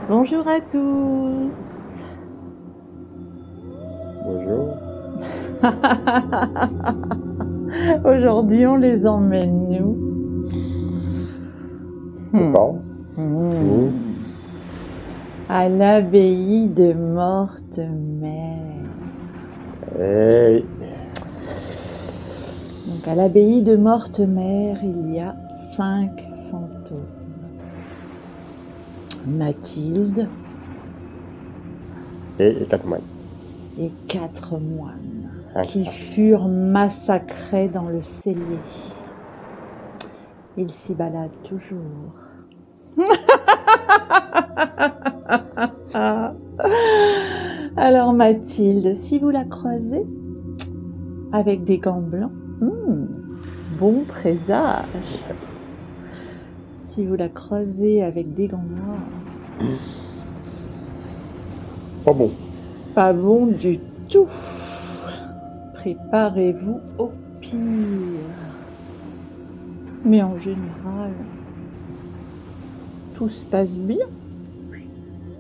Bonjour à tous. Bonjour. Aujourd'hui, on les emmène nous. C'est pas. À l'abbaye de Mortemer. Hey. Donc à l'abbaye de Mortemer, il y a 5 fantômes. Mathilde Et 4 moines. et 4 moines Ah, qui ça. furent massacrés dans le cellier. Ils s'y baladent toujours. Alors Mathilde, si vous la croisez avec des gants blancs, bon présage. Si vous la croisez avec des gants noirs, Pas bon. pas bon du tout. Préparez-vous au pire. Mais en général, tout se passe bien.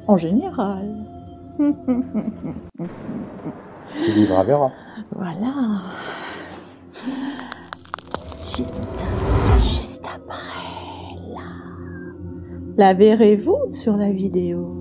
En général. Qui vivra verra. Voilà. Suite, juste après, là. La verrez-vous sur la vidéo?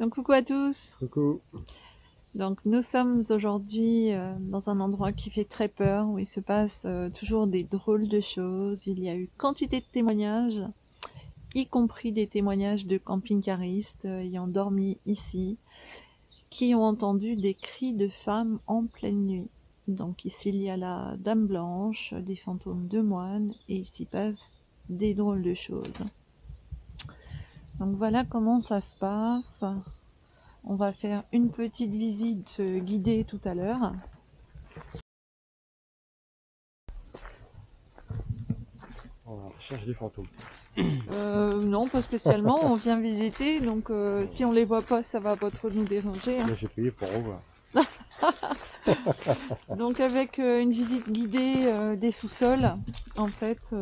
Donc coucou à tous. Coucou. Donc nous sommes aujourd'hui dans un endroit qui fait très peur, où il se passe toujours des drôles de choses. Il y a eu quantité de témoignages, y compris des témoignages de camping-caristes ayant dormi ici, qui ont entendu des cris de femmes en pleine nuit. Donc ici il y a la Dame Blanche, des fantômes de moines, et il s'y passe des drôles de choses. Donc voilà comment ça se passe. On va faire une petite visite guidée tout à l'heure. On cherche des fantômes. Non, pas spécialement, on vient visiter, donc si on les voit pas, ça va pas trop nous déranger. Hein. Là, j'ai payé pour revoir. Donc avec une visite guidée des sous-sols, en fait,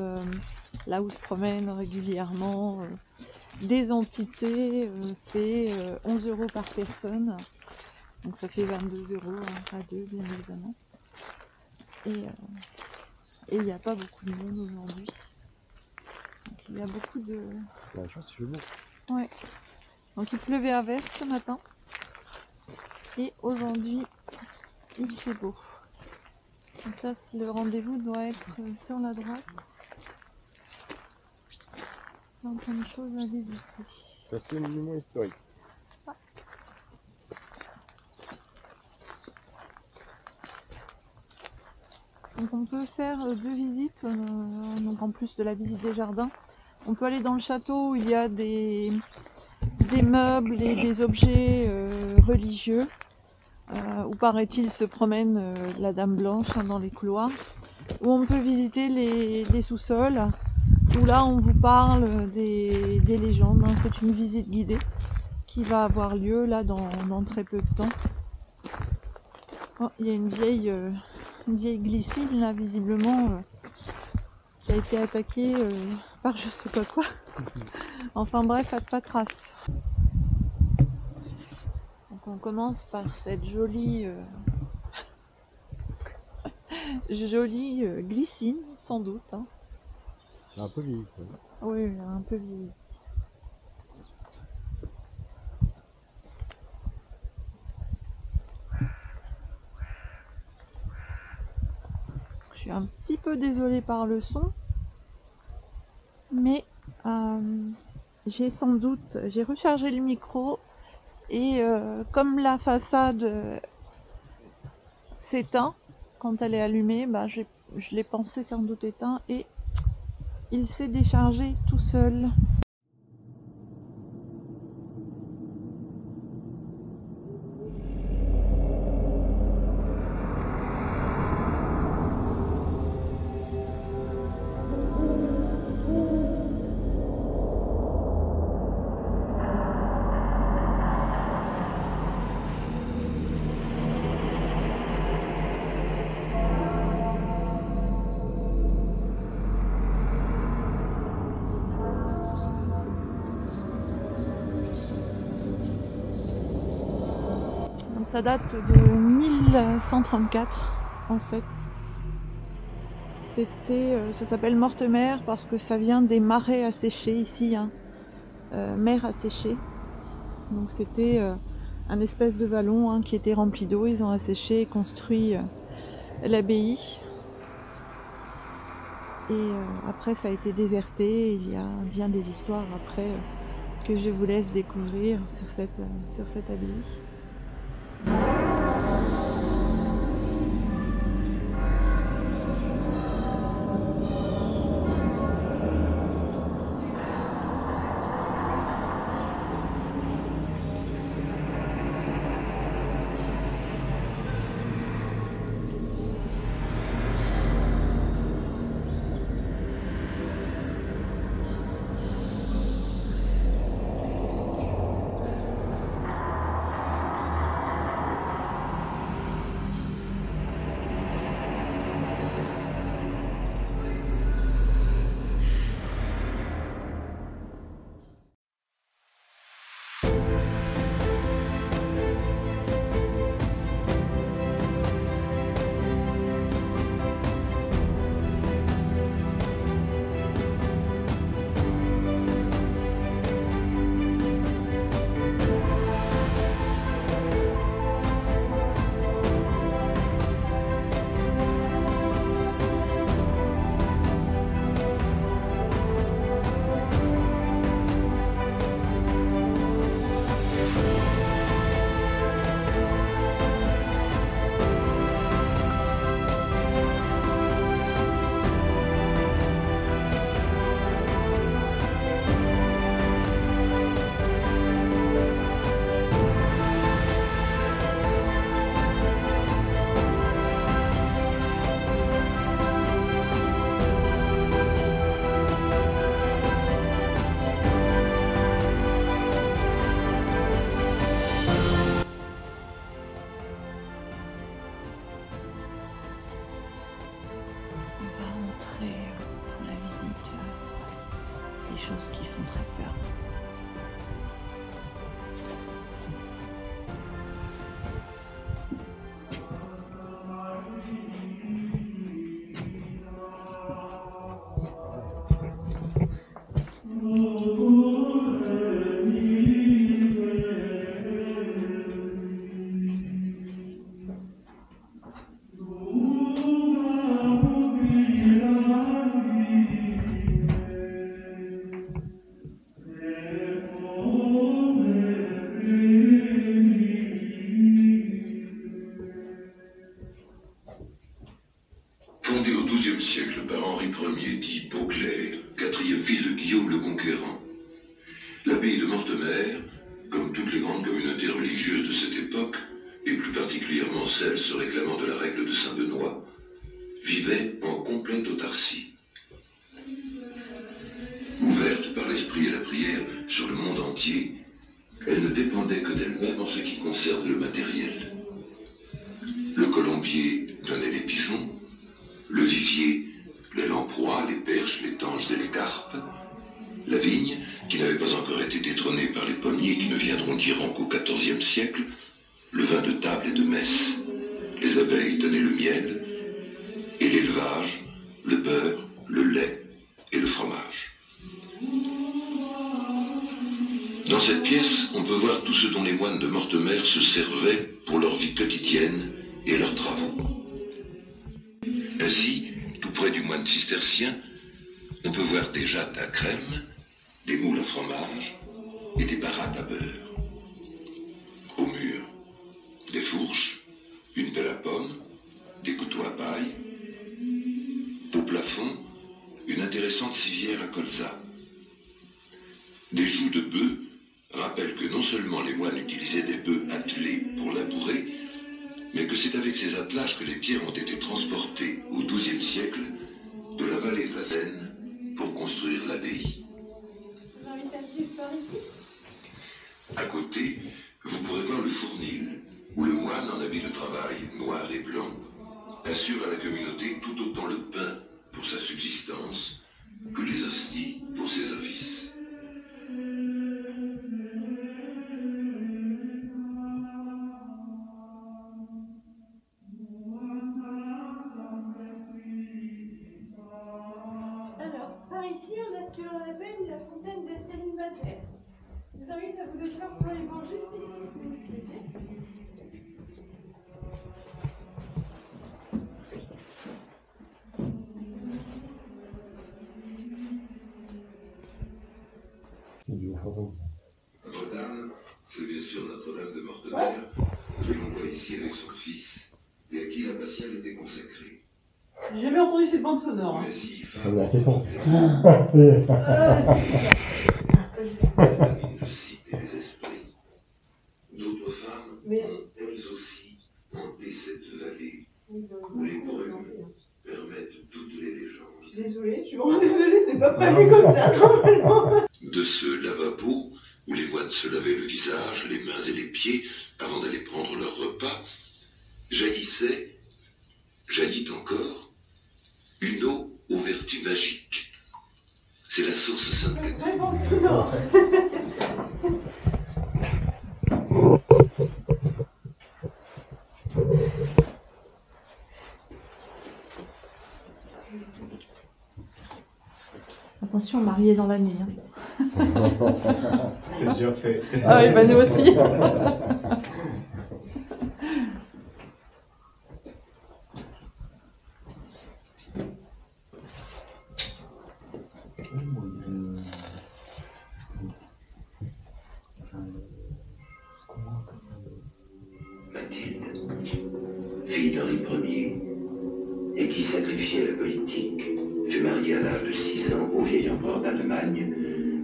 là où se promènent régulièrement des entités, c'est 11 € par personne, donc ça fait 22 € à deux, bien évidemment. Et il n'y a pas beaucoup de monde aujourd'hui. Donc il y a beaucoup de... La chance, il fait beau. Ouais. Donc il pleuvait à verse ce matin. Et aujourd'hui, il fait beau. Donc là, le rendez-vous doit être sur la droite. Dans plein de choses à visiter. C'est un monument historique. Ouais. Donc on peut faire 2 visites, donc en plus de la visite des jardins. On peut aller dans le château où il y a des meubles et des objets religieux, où paraît-il se promène la Dame Blanche dans les couloirs. Où on peut visiter les sous-sols, où là on vous parle des légendes. Hein. C'est une visite guidée qui va avoir lieu là dans très peu de temps. Oh, il y a une vieille glycine là visiblement qui a été attaquée par je sais pas quoi. Enfin bref, pas de trace. Donc on commence par cette jolie glycine sans doute. Hein. C'est un peu vieilli. Oui, un peu vieilli. Je suis un petit peu désolée par le son, mais j'ai rechargé le micro et comme la façade s'éteint quand elle est allumée, bah, je l'ai pensé sans doute éteint et il s'est déchargé tout seul. Ça date de 1134 en fait. Ça s'appelle Mortemer parce que ça vient des marais asséchés ici, hein. Mer asséchée. Donc c'était un espèce de vallon, hein, qui était rempli d'eau. Ils ont asséché et construit l'abbaye. Et après ça a été déserté. Il y a bien des histoires après que je vous laisse découvrir sur cette abbaye. Pour la visite, des choses qui font très peur. Fondée au XIIe siècle par Henri Ier, dit Beauclerc, quatrième fils de Guillaume le Conquérant, l'abbaye de Mortemer, comme toutes les grandes communautés religieuses de cette époque, et plus particulièrement celles se réclamant de la règle de Saint-Benoît, vivait en complète autarcie. Ouverte par l'esprit et la prière sur le monde entier, elle ne dépendait que d'elle-même en ce qui concerne le matériel. Le colombier donnait les pigeons, le vivier, les lamproies, les perches, les tanges et les carpes, la vigne, qui n'avait pas encore été détrônée par les pommiers qui ne viendront d'Iran qu'au XIVe siècle, le vin de table et de messe, les abeilles donnaient le miel, et l'élevage, le beurre, le lait et le fromage. Dans cette pièce, on peut voir tout ce dont les moines de Mortemer se servaient pour leur vie quotidienne et leurs travaux. Ainsi, tout près du moine cistercien, on peut voir des jattes à crème, des moules à fromage et des barattes à beurre. Au mur, des fourches, une pelle à pommes, des couteaux à paille. Au plafond, une intéressante civière à colza. Des jougs de bœufs rappellent que non seulement les moines utilisaient des bœufs attelés pour labourer, mais que c'est avec ces attelages que les pierres ont été transportées au XIIe siècle de la vallée de la Seine pour construire l'abbaye. À côté, vous pourrez voir le fournil, où le moine en habit de travail noir et blanc assure à la communauté tout autant le pain pour sa subsistance que les hosties pour ses offices. ici, on a ce que l'on appelle la fontaine des célibataires. Je vous invite à vous asseoir sur les bancs juste ici, si vous le souhaitez. Notre-Dame, c'est bien sûr Notre-Dame de Mortemer, que l'on voit ici avec son fils, et à qui l'abbatiale était consacrée. J'ai jamais entendu cette bande sonore. Mais si, Comme la pétanque. de citer les esprits. D'autres femmes ont elles aussi hanté cette vallée où les brumes permettent toutes les légendes. Je suis désolée, je suis vraiment désolée, c'est pas prévu comme ça normalement. De ce lavabo où les moines se lavaient le visage, les mains et les pieds avant d'aller prendre leur repas, jaillit encore, une eau aux vertus magiques. C'est la source Sainte-Catherine. Vraie bande sonore. Attention, marié dans la nuit. Hein. C'est déjà fait. Ah oui, bah nous aussi. Mathilde, fille d'Henri Ier, et qui sacrifiait la politique, fut mariée à l'âge de 6 ans au vieil empereur d'Allemagne,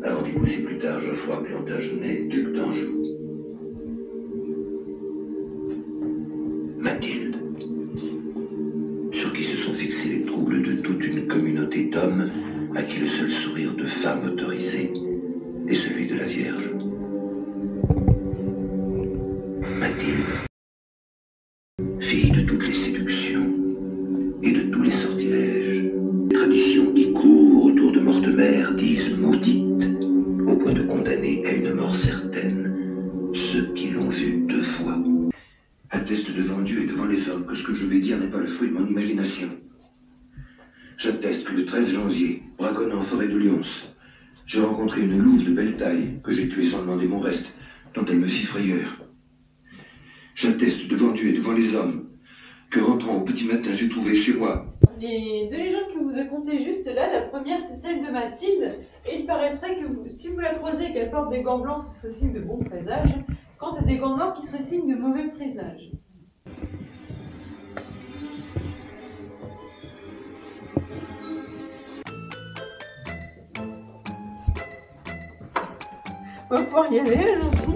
avant d'épouser plus tard Geoffroy Plantagenet, duc d'Anjou. Mathilde, sur qui se sont fixés les troubles de toute une communauté d'hommes à qui le seul sourire de femme autorisé est celui de la Vierge. Mathilde, fille de toutes les séductions et de tous les sortilèges, les traditions qui courent autour de Mortemer disent maudite, au point de condamner à une mort certaine ceux qui l'ont vue 2 fois. Atteste devant Dieu et devant les hommes que ce que je vais dire n'est pas le fruit de mon imagination. J'atteste que le 13 janvier, braconnant en forêt de Lyons, j'ai rencontré une louve de belle taille que j'ai tuée sans demander mon reste, dont elle me fit frayeur. J'atteste devant Dieu et devant les hommes que rentrant au petit matin, j'ai trouvé chez moi. Les 2 légendes que vous avez contées juste là, la première c'est celle de Mathilde, et il paraîtrait que si vous la croisez et qu'elle porte des gants blancs, ce serait signe de bon présage, quand elle a des gants noirs qui seraient signe de mauvais présage. On va pouvoir y aller, allons-y.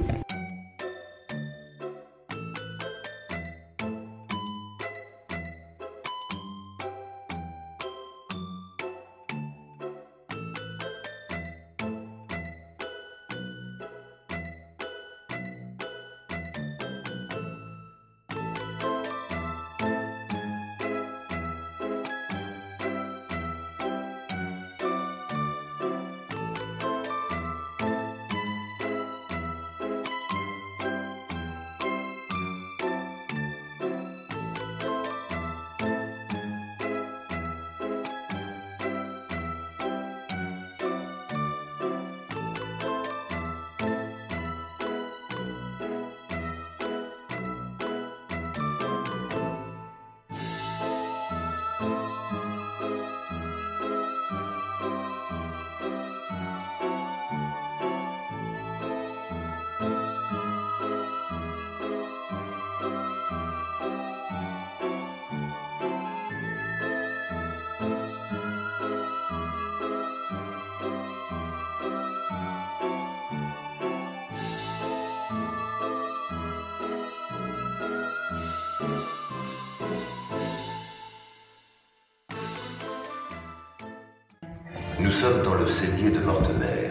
Nous sommes dans le cellier de Mortemer,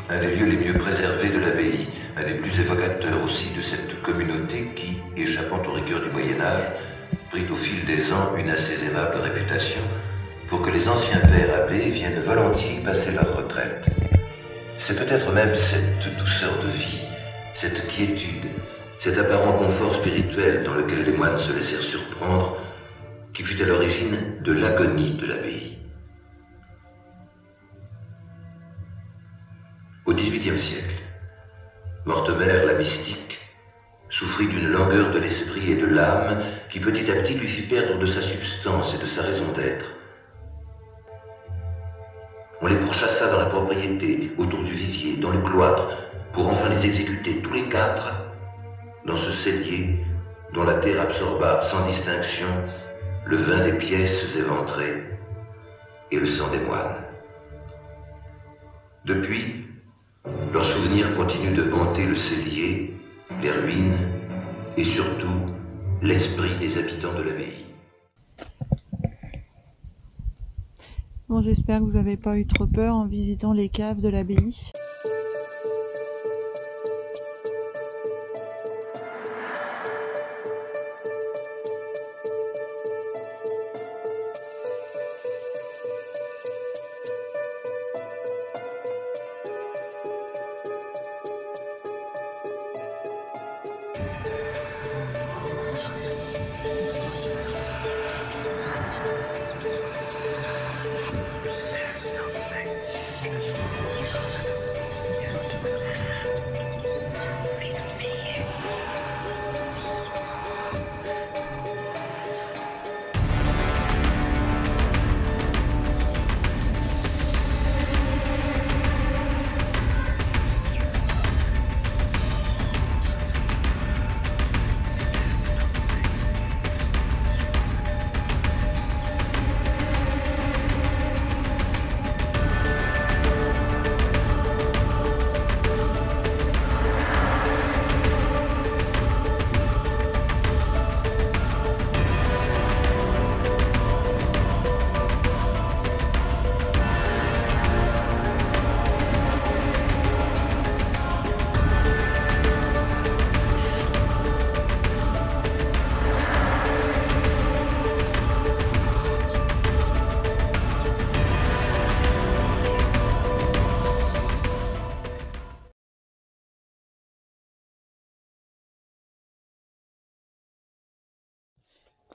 un des lieux les mieux préservés de l'abbaye, un des plus évocateurs aussi de cette communauté qui, échappant aux rigueurs du Moyen-Âge, prit au fil des ans une assez aimable réputation pour que les anciens pères abbés viennent volontiers y passer leur retraite. C'est peut-être même cette douceur de vie, cette quiétude, cet apparent confort spirituel dans lequel les moines se laissèrent surprendre, qui fut à l'origine de l'agonie de l'abbaye. Au XVIIIe siècle, Mortemer, la mystique, souffrit d'une langueur de l'esprit et de l'âme qui petit à petit lui fit perdre de sa substance et de sa raison d'être. On les pourchassa dans la propriété, autour du vivier, dans le cloître, pour enfin les exécuter tous les quatre dans ce cellier dont la terre absorba sans distinction le vin des pièces éventrées et le sang des moines. Depuis, leurs souvenirs continuent de hanter le cellier, les ruines et surtout l'esprit des habitants de l'abbaye. Bon, j'espère que vous n'avez pas eu trop peur en visitant les caves de l'abbaye.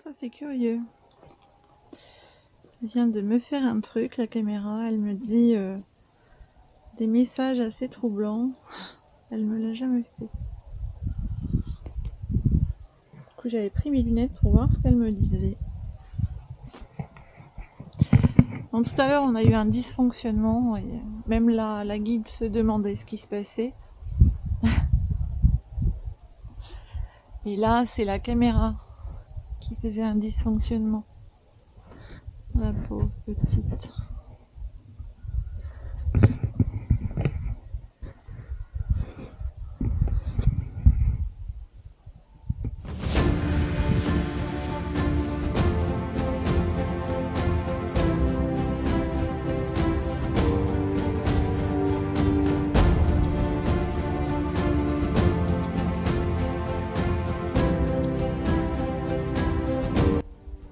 Ça c'est curieux. Elle vient de me faire un truc, la caméra, elle me dit des messages assez troublants. Elle me l'a jamais fait. Du coup j'avais pris mes lunettes pour voir ce qu'elle me disait. Donc, tout à l'heure on a eu un dysfonctionnement et même la guide se demandait ce qui se passait. Et là c'est la caméra qui faisait un dysfonctionnement. La pauvre petite.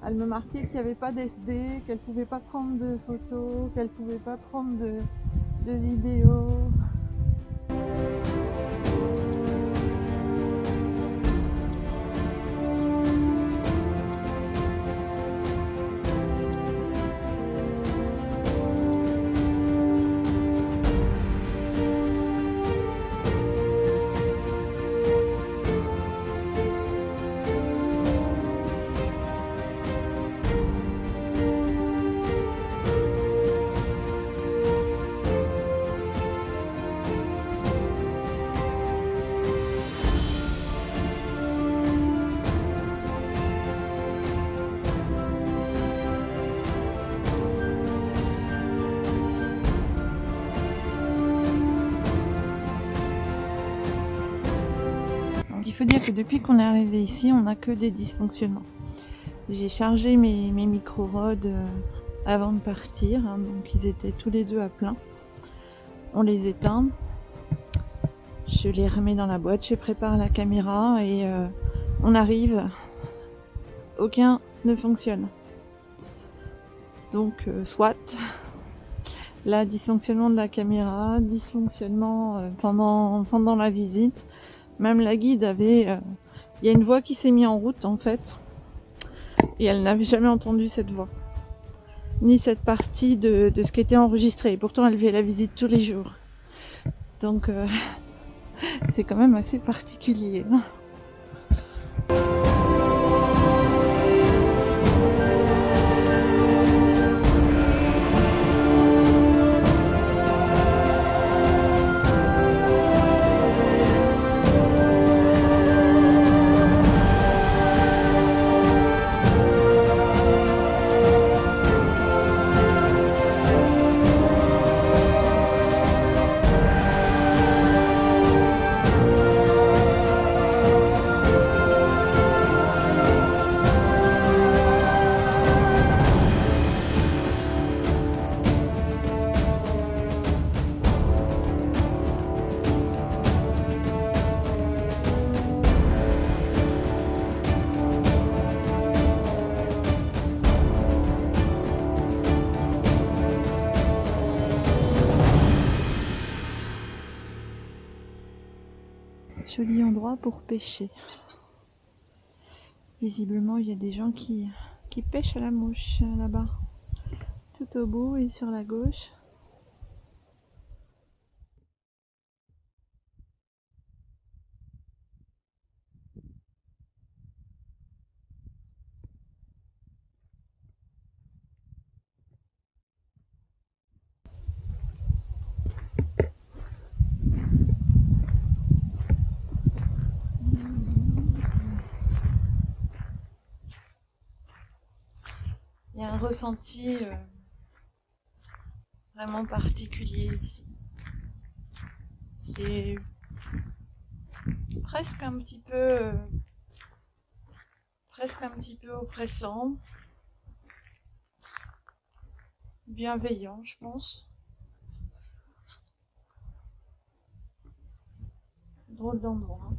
Elle me marquait qu'il n'y avait pas d'SD, qu'elle pouvait pas prendre de photos, qu'elle pouvait pas prendre de vidéos. Il faut dire que depuis qu'on est arrivé ici, on n'a que des dysfonctionnements. J'ai chargé mes micro-rods avant de partir, hein, donc ils étaient tous les deux à plein. On les éteint, je les remets dans la boîte, je prépare la caméra et on arrive, aucun ne fonctionne. Donc soit, là dysfonctionnement de la caméra, dysfonctionnement pendant la visite. Même la guide avait... il y a une voix qui s'est mise en route en fait. Et elle n'avait jamais entendu cette voix. Ni cette partie de ce qui était enregistré. Et pourtant elle fait la visite tous les jours. Donc c'est quand même assez particulier. Hein. Joli endroit pour pêcher. Visiblement, il y a des gens qui pêchent à la mouche là-bas, tout au bout et sur la gauche. Il y a un ressenti vraiment particulier ici. C'est presque un petit peu oppressant, bienveillant, je pense. Drôle d'endroit.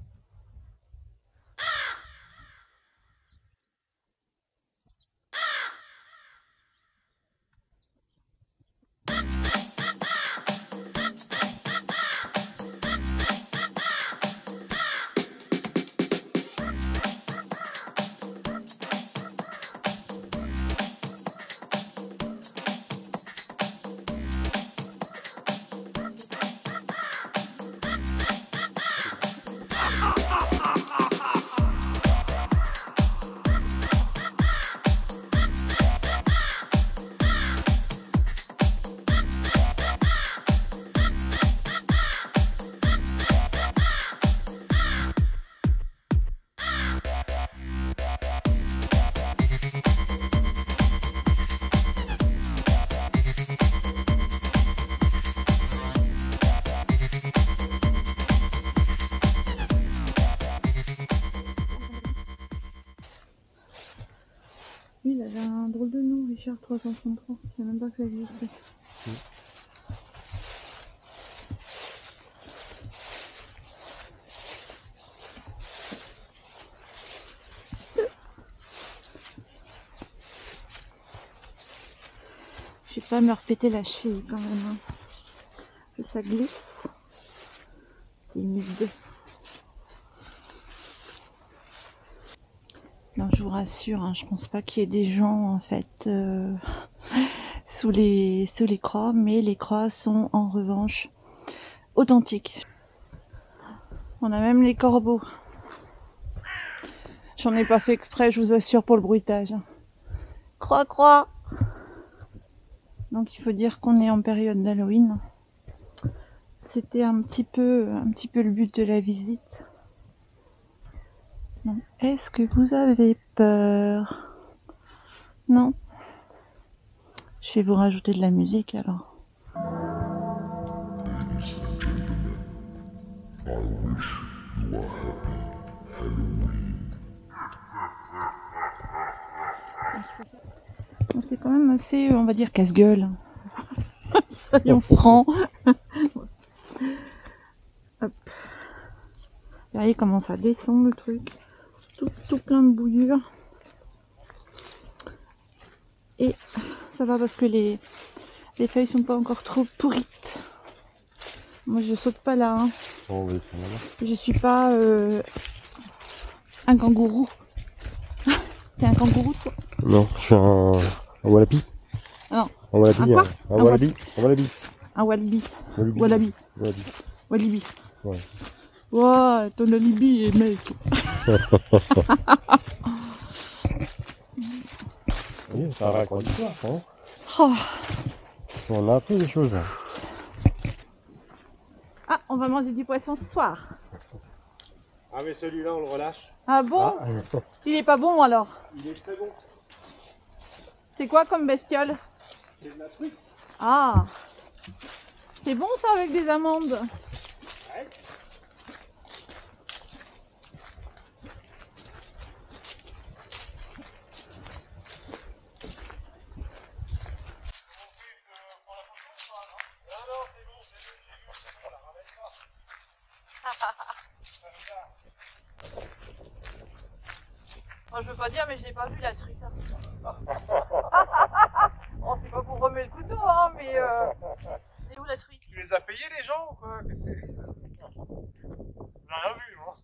Lui, il avait un drôle de nom, Richard 333. Je savais même pas que ça existait. Je vais pas me repéter la cheville quand même. Hein. Que ça glisse. C'est humide. Non, je vous rassure, hein, je pense pas qu'il y ait des gens en fait sous les croix, mais les croix sont en revanche authentiques. On a même les corbeaux. J'en ai pas fait exprès, je vous assure, pour le bruitage. Croix, croix. Donc il faut dire qu'on est en période d'Halloween. C'était un petit peu le but de la visite. Est-ce que vous avez peur? Non? Je vais vous rajouter de la musique alors. C'est quand même assez, on va dire, casse-gueule. Soyons francs. Hop. Vous voyez comment ça descend le truc. Tout plein de bouillure. Et ça va parce que les feuilles sont pas encore trop pourrites. Moi je saute pas là. Hein. On va descendre là-bas. Je suis pas un kangourou. T'es un kangourou toi? Non, je suis un wallaby. Non. Un wallaby. Un quoi? Un wallaby. Un wallaby. Un wallaby. Wallaby. Wallaby. Wallaby. Walibi. Ouais. Ouah, ton alibi est mec. Oui, ça raconte l'histoire, hein. Oh. On a appris des choses. Ah, on va manger du poisson ce soir. Ah mais celui-là on le relâche. Ah bon? Ah, Il est pas bon alors? Il est très bon. C'est quoi comme bestiole? C'est de la truite. Ah, c'est bon ça avec des amandes. Ouais. Moi, je veux pas dire, mais je l'ai pas vu la truite. Bon, c'est pas pour remuer le couteau, hein, mais. C'est où la truite? Tu les as payés les gens ou quoi? J'ai rien vu moi.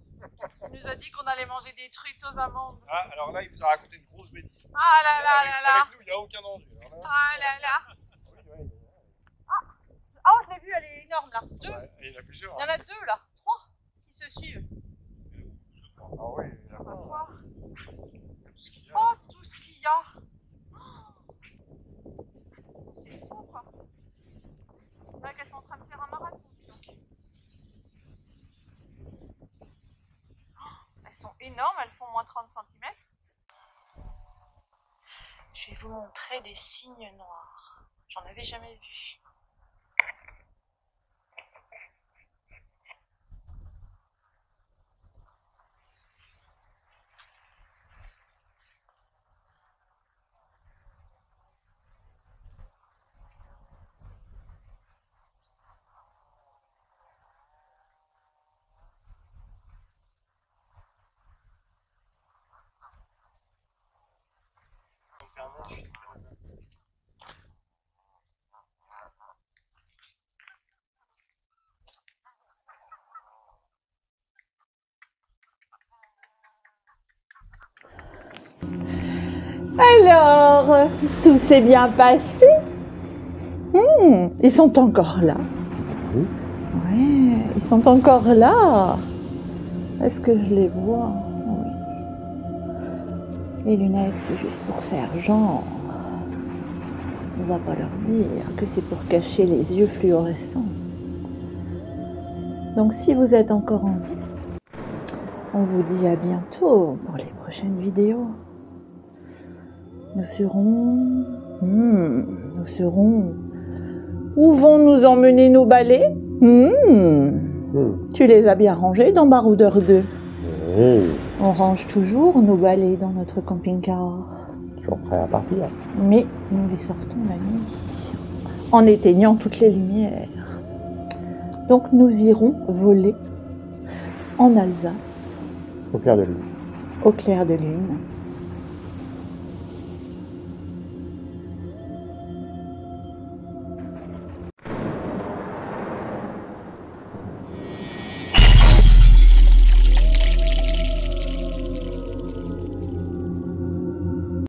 Il nous a dit qu'on allait manger des truites aux amandes. Ah alors là il vous a raconté une grosse bêtise. Ah là là là là! Avec nous il n'y a aucun danger. Alors là, Ah là là! oui, Oh, je l'ai vue, elle est énorme là. Deux? ouais, et il y en a plusieurs. Il y en a deux là. Trois qui se suivent. Ah oui, il y en a On va pas. voir. Tout ce qu'il y a. Oh, tout ce qu'il y a! C'est fou quoi! C'est vrai qu'elles sont en train de faire un marathon. Donc. Elles sont énormes, elles font moins 30 cm. Je vais vous montrer des cygnes noirs. J'en avais jamais vu. Alors, tout s'est bien passé? Ils sont encore là. Oui. Ouais, ils sont encore là. Est-ce que je les vois? Oui. Les lunettes, c'est juste pour faire genre. On va pas leur dire que c'est pour cacher les yeux fluorescents. Donc si vous êtes encore en vie, on vous dit à bientôt pour les prochaines vidéos. Nous serons... Où vont nous emmener nos balais? Tu les as bien rangés dans Baroudeur 2. Oui. On range toujours nos balais dans notre camping-car. Toujours prêt à partir. Mais nous les sortons la nuit, en éteignant toutes les lumières. Donc nous irons voler en Alsace, Au clair de lune. au clair de lune.